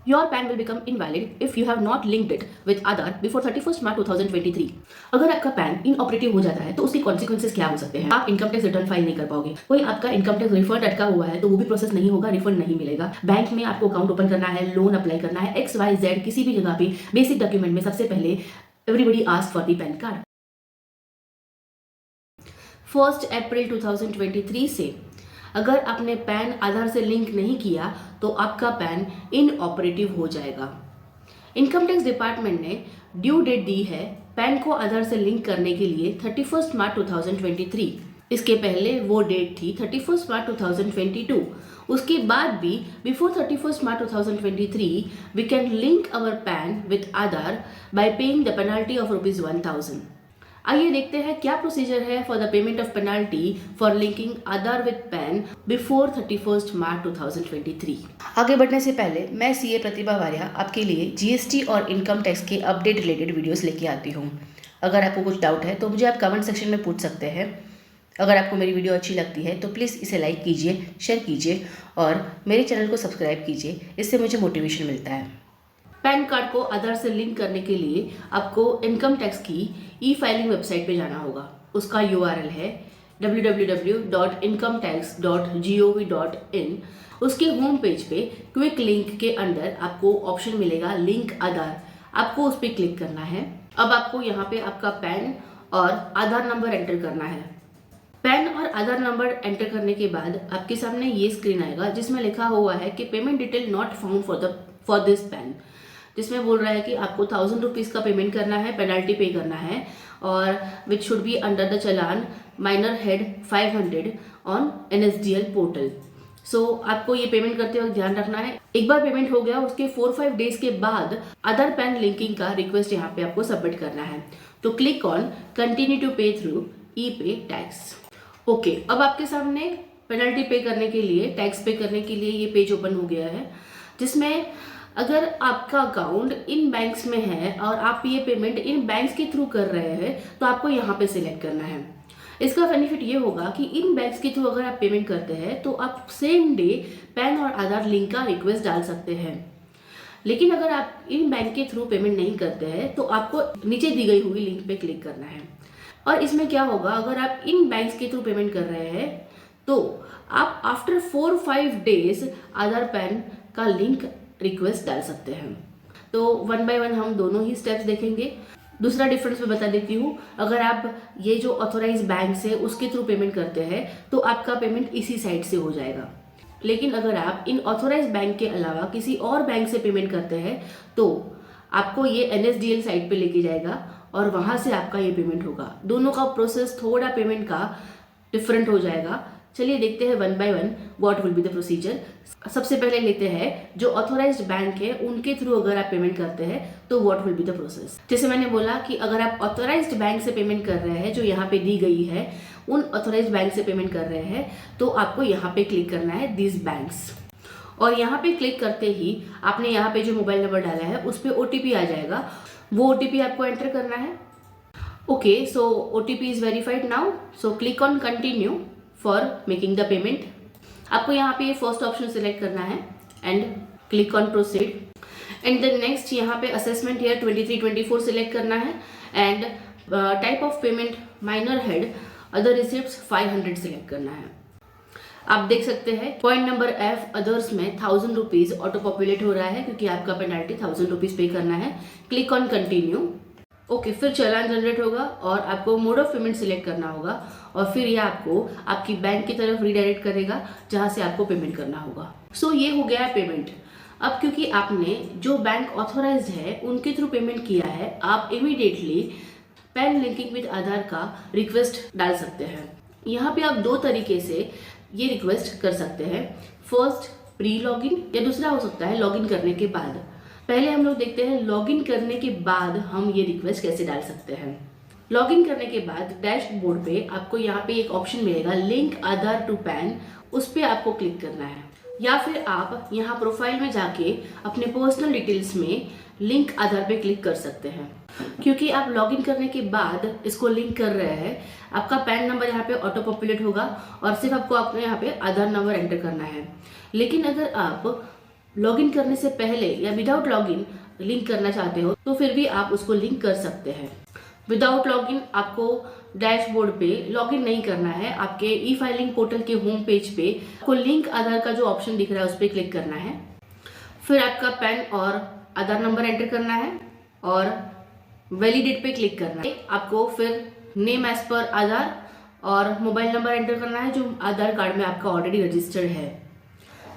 Your PAN will become invalid if you have not linked it with Aadhaar before 31st March 2023. अगर आपका pan inoperative हो जाता है तो उसके कॉन्सिक्वेंसेस क्या हो सकते हैं? आप इनकम टैक्स रिटर्न फाइल नहीं कर पाओगे, कोई आपका इनकम टैक्स रिफंड अटका हुआ है तो वो भी प्रोसेस नहीं होगा, रिफंड नहीं मिलेगा। बैंक में आपको अकाउंट ओपन करना है, लोन अप्लाई करना है, XYZ किसी भी जगह पे बेसिक डॉक्यूमेंट में सबसे पहले everybody ask for the PAN card. 1 अप्रैल 2023 से अगर आपने पैन आधार से लिंक नहीं किया तो आपका पैन इनऑपरेटिव हो जाएगा। इनकम टैक्स डिपार्टमेंट ने ड्यू डेट दी है पैन को आधार से लिंक करने के लिए 31 मार्च 2023। इसके पहले वो डेट थी 31 मार्च 2022। उसके बाद भी before 31 March 2023 we can link our PAN with Aadhaar by paying the penalty of ₹1000। आइए देखते हैं क्या प्रोसीजर है for the payment of penalty for linking Aadhaar with PAN before 31 March 2023। आगे बढ़ने से पहले मैं CA प्रतिभा वारिया आपके लिए GST और इनकम टैक्स के अपडेट रिलेटेड वीडियोस लेके आती हूँ। अगर आपको कुछ डाउट है तो मुझे आप कमेंट सेक्शन में पूछ सकते हैं। अगर आपको मेरी वीडियो अच्छी लगती है तो प्लीज़ इसे लाइक कीजिए, शेयर कीजिए और मेरे चैनल को सब्सक्राइब कीजिए, इससे मुझे मोटिवेशन मिलता है। पैन कार्ड को आधार से लिंक करने के लिए आपको इनकम टैक्स की ई-फाइलिंग वेबसाइट पे जाना होगा। उसका URL है www.incometax.gov.in। उसके होम पेज पे क्विक लिंक के अंदर आपको ऑप्शन मिलेगा लिंक आधार, आपको उस पर क्लिक करना है। अब आपको यहाँ पे आपका पैन और आधार नंबर एंटर करना है। पैन और आधार नंबर एंटर करने के बाद आपके सामने ये स्क्रीन आएगा जिसमें लिखा हुआ है कि payment detail not found for this pan, जिसमें बोल रहा है कि आपको 1000 रुपीज़ का पेमेंट करना है, पेनल्टी पे करना है और which should be under the challan minor head 500 on NSDL portal. So आपको ये पेमेंट करते वक्त ध्यान रखना है, एक बार पेमेंट हो गया उसके 4-5 डेज के बाद आधार पैन लिंकिंग का रिक्वेस्ट यहाँ पे आपको सबमिट करना है। तो क्लिक ऑन कंटिन्यू टू पे थ्रू ई-पे टैक्स। ओके, अब आपके सामने पेनल्टी पे करने के लिए, टैक्स पे करने के लिए ये पेज ओपन हो गया है, जिसमें अगर आपका अकाउंट इन बैंक्स में है और आप ये पेमेंट इन बैंक्स के थ्रू कर रहे हैं तो आपको यहाँ पे सिलेक्ट करना है। इसका बेनिफिट ये होगा कि इन बैंक्स के थ्रू अगर आप पेमेंट करते हैं तो आप सेम डे पैन और आधार लिंक का रिक्वेस्ट डाल सकते हैं। लेकिन अगर आप इन बैंक के थ्रू पेमेंट नहीं करते हैं तो आपको नीचे दी गई हुई लिंक पे क्लिक करना है। और इसमें क्या होगा, अगर आप इन बैंक्स के थ्रू पेमेंट कर रहे हैं तो आप आफ्टर 4-5 डेज आधार पैन का लिंक रिक्वेस्ट डाल सकते हैं। तो 1 बाय 1 हम दोनों ही स्टेप्स देखेंगे। दूसरा डिफरेंस मैं बता देती हूँ, अगर आप ये जो ऑथोराइज बैंक से उसके थ्रू पेमेंट करते हैं तो आपका पेमेंट इसी साइट से हो जाएगा। लेकिन अगर आप इन ऑथोराइज बैंक के अलावा किसी और बैंक से पेमेंट करते हैं तो आपको ये NSDL साइट पे लेके जाएगा और वहाँ से आपका ये पेमेंट होगा। दोनों का प्रोसेस थोड़ा पेमेंट का डिफरेंट हो जाएगा। चलिए देखते हैं 1 by 1 what will be the procedure. सबसे पहले लेते हैं जो ऑथोराइज्ड बैंक है उनके थ्रू अगर आप पेमेंट करते हैं तो what will be the process. जैसे मैंने बोला कि अगर आप ऑथोराइज्ड बैंक से पेमेंट कर रहे हैं, जो यहाँ पे दी गई है, उन ऑथोराइज्ड बैंक से पेमेंट कर रहे हैं तो आपको यहाँ पे क्लिक करना है दिस बैंक्स। और यहाँ पे क्लिक करते ही आपने यहाँ पे जो मोबाइल नंबर डाला है उस पर OTP आ जाएगा, वो OTP आपको एंटर करना है। Okay, so OTP is verified now, so click on continue for making the payment. आपको यहाँ पे फर्स्ट ऑप्शन सिलेक्ट करना है and click on proceed. And then next यहाँ पे असेसमेंट ईयर 23-24 सिलेक्ट करना है and type of payment minor head other receipts 500 select करना है। आप देख सकते हैं पॉइंट नंबर F अदर्स में 1000 रुपीज़ ऑटो पॉपुलेट हो रहा है क्योंकि आपका पेनल्टी 1000 रुपीज़ पे करना है। Click on continue. ओके, फिर चालान जनरेट होगा और आपको मोड ऑफ पेमेंट सिलेक्ट करना होगा और फिर ये आपको आपकी बैंक की तरफ रीडायरेक्ट करेगा जहाँ से आपको पेमेंट करना होगा। सो ये हो गया है पेमेंट। अब क्योंकि आपने जो बैंक ऑथोराइज्ड है उनके थ्रू पेमेंट किया है, आप इमीडिएटली पैन लिंकिंग विद आधार का रिक्वेस्ट डाल सकते हैं। यहाँ पे आप 2 तरीके से ये रिक्वेस्ट कर सकते हैं। फर्स्ट प्री लॉगिन या दूसरा हो सकता है लॉगिन करने के बाद। पहले हम लोग देखते हैं लॉगिन करने के बाद हम ये रिक्वेस्ट कैसे डाल सकते हैं। लॉगिन करने के बाद डैशबोर्ड पे आपको यहाँ पे एक ऑप्शन मिलेगा लिंक आधार टू पैन, उस पर आपको क्लिक करना है। या फिर आप यहाँ प्रोफाइल में जाके अपने पर्सनल डिटेल्स में लिंक आधार पे क्लिक कर सकते हैं। क्योंकि आप लॉगिन करने के बाद इसको लिंक कर रहे हैं, आपका पैन नंबर यहाँ पे ऑटो पॉपुलेट होगा और सिर्फ आपको अपने यहाँ पे आधार नंबर एंटर करना है। लेकिन अगर आप लॉगिन करने से पहले या विदाउट लॉगिन लिंक करना चाहते हो तो फिर भी आप उसको लिंक कर सकते हैं। विदाउट लॉगिन आपको डैशबोर्ड पे लॉगिन नहीं करना है। आपके ई फाइलिंग पोर्टल के होम पेज पे आपको लिंक आधार का जो ऑप्शन दिख रहा है उस पर क्लिक करना है। फिर आपका पैन और आधार नंबर एंटर करना है और वैलिडेट पे क्लिक करना है। आपको फिर नेम एज पर आधार और मोबाइल नंबर एंटर करना है जो आधार कार्ड में आपका ऑलरेडी रजिस्टर्ड है।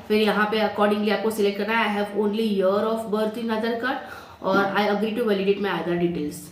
फिर यहाँ पे अकॉर्डिंगली आपको सिलेक्ट करना है I have only year of birth in Aadhaar card और I agree to validate my Aadhaar details.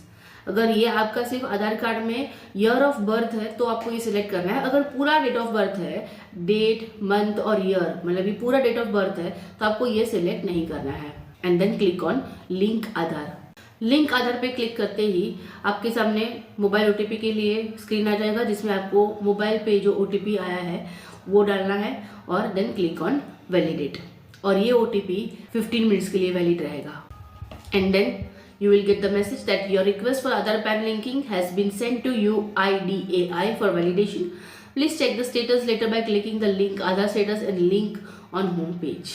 अगर ये आपका सिर्फ आधार कार्ड में ईयर ऑफ बर्थ है तो आपको ये सिलेक्ट करना है। अगर पूरा डेट ऑफ बर्थ है, डेट, मंथ और ईयर, मतलब ये पूरा डेट ऑफ बर्थ है, तो आपको ये सिलेक्ट नहीं करना है। And then click on link Aadhaar. Link Aadhaar पे क्लिक करते ही आपके सामने मोबाइल ओटीपी के लिए स्क्रीन आ जाएगा जिसमें आपको मोबाइल पे जो ओटीपी आया है वो डालना है और देन क्लिक ऑन वैलिडेट। और ये ओटीपी 15 मिनट्स के लिए वैलिड रहेगा। And then you will get the message that your request for Aadhaar PAN linking has been sent to UIDAI for validation. Please check the status later by clicking the link Aadhaar status and link on home page.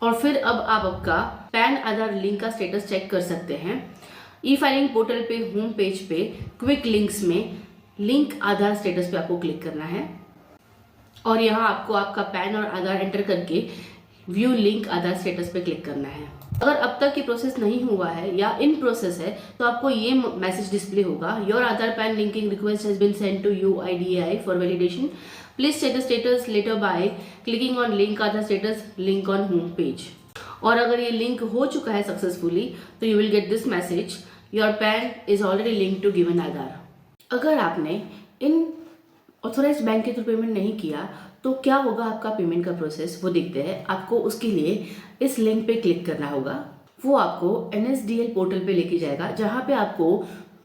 और फिर अब आप आपका pan आधार link का status check कर सकते हैं। ई filing portal पे होम पेज पे क्विक लिंक्स में लिंक आधार स्टेटस पे आपको क्लिक करना है और यहाँ आपको आपका पैन और आधार एंटर करके व्यू लिंक आधार स्टेटस पे क्लिक करना है। अगर अब तक ये प्रोसेस नहीं हुआ है या इन प्रोसेस है तो आपको ये मैसेज डिस्प्ले होगा your Aadhaar PAN linking request has been sent to UIDAI for validation. Please check the status later by clicking on link Aadhaar status link on home page. और अगर ये लिंक हो चुका है सक्सेसफुली तो you will get this message your PAN is already link to given Aadhaar. अगर आपने इन ऑथोराइज बैंक के थ्रू पेमेंट नहीं किया तो क्या होगा आपका पेमेंट का प्रोसेस वो देखते हैं। आपको उसके लिए इस लिंक पे क्लिक करना होगा। वो आपको NSDL पोर्टल पे लेके जाएगा जहाँ पे आपको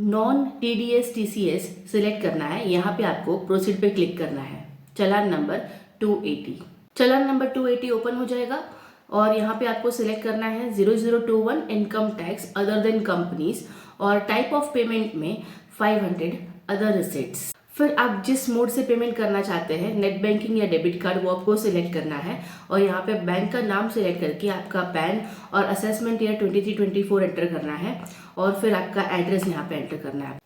नॉन TDS TCS सिलेक्ट करना है। यहाँ पे आपको प्रोसीड पे क्लिक करना है। चालान नंबर 280, चालान नंबर 280 ओपन हो जाएगा और यहाँ पे आपको सिलेक्ट करना है 0021 income tax other than companies और टाइप ऑफ पेमेंट में 500 अदर रिसिट्स। फिर आप जिस मोड से पेमेंट करना चाहते हैं, नेट बैंकिंग या डेबिट कार्ड, वो आपको सिलेक्ट करना है और यहाँ पे बैंक का नाम सिलेक्ट करके आपका पैन और असेसमेंट ईयर 23-24 एंटर करना है और फिर आपका एड्रेस यहाँ पे एंटर करना है।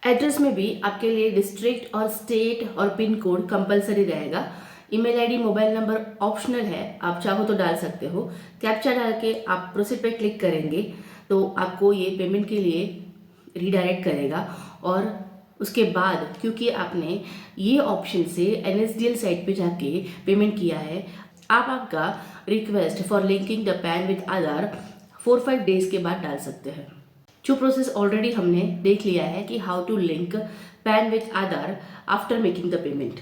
एड्रेस में भी आपके लिए डिस्ट्रिक्ट और स्टेट और पिन कोड कंपलसरी रहेगा। Email ID, mobile number optional है, आप चाहो तो डाल सकते हो। कैप्चा डाल के आप प्रोसीड पे क्लिक करेंगे तो आपको ये पेमेंट के लिए रीडायरेक्ट करेगा और उसके बाद क्योंकि आपने ये ऑप्शन से NSDL साइट पे जाके पेमेंट किया है, आप आपका request for linking the pan with Aadhaar 4-5 days के बाद डाल सकते हैं। जो प्रोसेस ऑलरेडी हमने देख लिया है कि how to link PAN with Aadhaar after making the payment.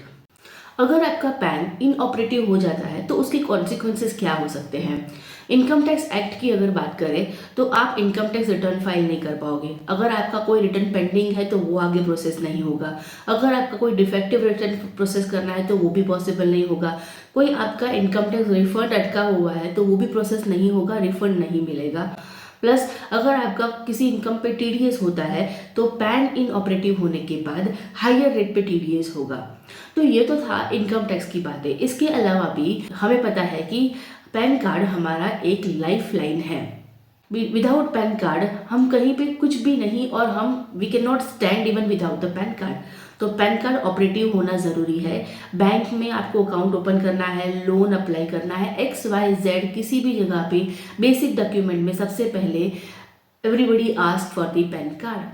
अगर आपका पैन इनऑपरेटिव हो जाता है तो उसके कॉन्सिक्वेंसेस क्या हो सकते हैं। इनकम टैक्स एक्ट की अगर बात करें तो आप इनकम टैक्स रिटर्न फाइल नहीं कर पाओगे। अगर आपका कोई रिटर्न पेंडिंग है तो वो आगे प्रोसेस नहीं होगा। अगर आपका कोई डिफेक्टिव रिटर्न प्रोसेस करना है तो वो भी पॉसिबल नहीं होगा। कोई आपका इनकम टैक्स रिफंड अटका हुआ है तो वो भी प्रोसेस नहीं होगा, रिफंड नहीं मिलेगा। प्लस अगर आपका किसी इनकम पे TDS होता है तो पैन इनऑपरेटिव होने के बाद हायर रेट पे TDS होगा। तो ये तो था इनकम टैक्स की बातें। इसके अलावा भी हमें पता है कि पैन कार्ड हमारा एक लाइफ लाइन है। विदाउट पैन कार्ड हम कहीं पे कुछ भी नहीं और we can not stand even without the PAN card. तो पैन कार्ड ऑपरेटिव होना ज़रूरी है। बैंक में आपको अकाउंट ओपन करना है, लोन अप्लाई करना है, XYZ किसी भी जगह पे बेसिक डॉक्यूमेंट में सबसे पहले everybody ask for the PAN card.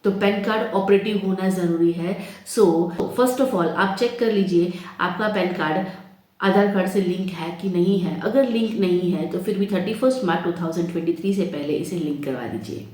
तो पैन कार्ड ऑपरेटिव होना ज़रूरी है। सो फर्स्ट ऑफ ऑल आप चेक कर लीजिए आपका पैन कार्ड आधार कार्ड से लिंक है कि नहीं है। अगर लिंक नहीं है तो फिर भी 31 मार्च 2023 से पहले इसे लिंक करवा दीजिए।